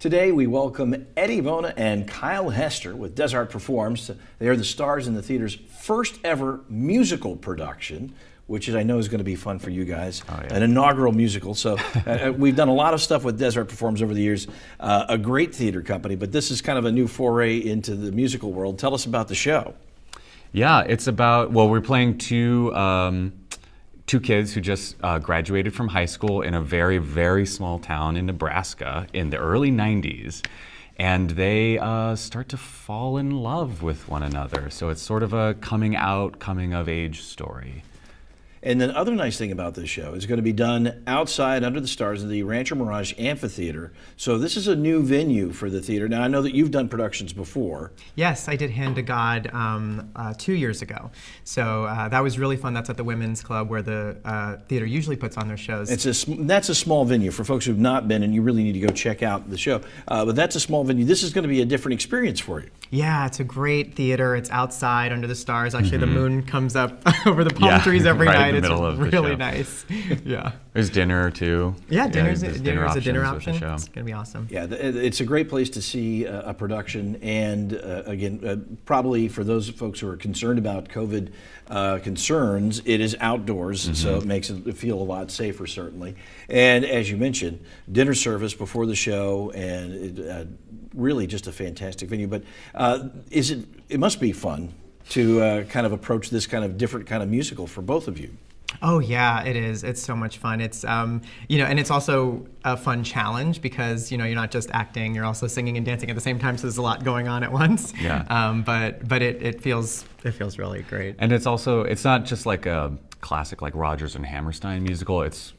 Today we welcome Eddie Vona and Kyle Hester with Desart Performs. They are the stars in the theater's first ever musical production, which I know is going to be fun for you guys. Oh, yeah. An inaugural musical. So we've done a lot of stuff with Desart Performs over the years. A great theater company, but this is kind of a new foray into the musical world. Tell us about the show. Yeah, it's about, well, we're playing two kids who just graduated from high school in a very, very small town in Nebraska in the early 90s. And they start to fall in love with one another. So it's sort of a coming out, coming of age story. And the other nice thing about this show is going to be done outside under the stars of the Rancho Mirage Amphitheater. So this is a new venue for the theater. Now I know that you've done productions before. Yes, I did Hand to God 2 years ago. So that was really fun. That's at the Women's Club where the theater usually puts on their shows. That's a small venue for folks who've not been, and you really need to go check out the show. But that's a small venue. This is going to be a different experience for you. Yeah, it's a great theater. It's outside under the stars. Actually, the moon comes up over the palm trees every night. It's really nice. Yeah. There's dinner too. Yeah, dinner's a dinner options option. with the show. It's gonna be awesome. Yeah, it's a great place to see a production, and again, probably for those folks who are concerned about COVID concerns, it is outdoors, so it makes it feel a lot safer, certainly. And as you mentioned, dinner service before the show, and really just a fantastic venue. But it must be fun to kind of approach this kind of different kind of musical for both of you. Oh yeah, it is. It's so much fun. It's and it's also a fun challenge because you're not just acting, you're also singing and dancing at the same time. So there's a lot going on at once. Yeah. But it feels really great. And it's not just like a classic like Rodgers and Hammerstein musical. It's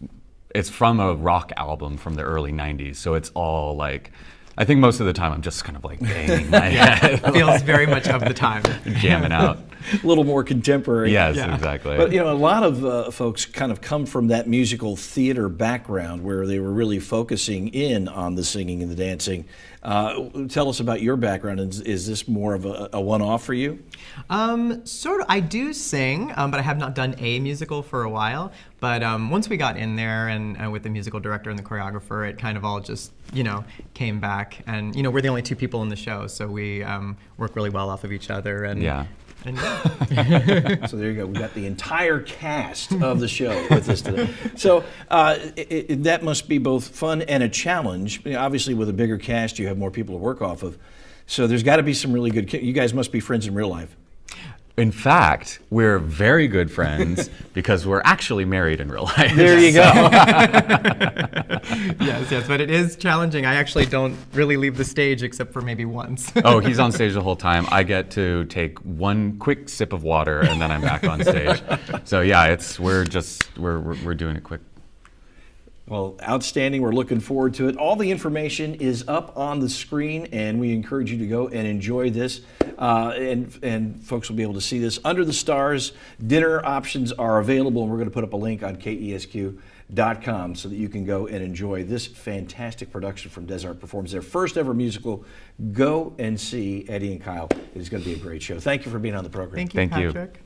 from a rock album from the early 90s. So it's all like, I think most of the time I'm just kind of like banging my head. Feels very much of the time. Jamming out. A little more contemporary. Yes, exactly. But a lot of folks kind of come from that musical theater background where they were really focusing in on the singing and the dancing. Tell us about your background. Is this more of a one-off for you? Sort of. I do sing, but I have not done a musical for a while. But once we got in there and with the musical director and the choreographer, it kind of all just came back. And we're the only two people in the show, so we work really well off of each other. And yeah. So there you go. We got the entire cast of the show with us today. So that must be both fun and a challenge. Obviously, with a bigger cast, you have more people to work off of. So there's got to be some really good. You guys must be friends in real life. In fact, we're very good friends because we're actually married in real life. There you go. Yes, but it is challenging. I actually don't really leave the stage except for maybe once. Oh, he's on stage the whole time. I get to take one quick sip of water and then I'm back on stage. So yeah, we're doing it quick. Well, outstanding. We're looking forward to it. All the information is up on the screen, and we encourage you to go and enjoy this. And folks will be able to see this under the stars. Dinner options are available, and we're going to put up a link on KESQ.com so that you can go and enjoy this fantastic production from Desart Performs, their first ever musical. Go and see Eddie and Kyle. It is going to be a great show. Thank you for being on the program. Thank you, Patrick.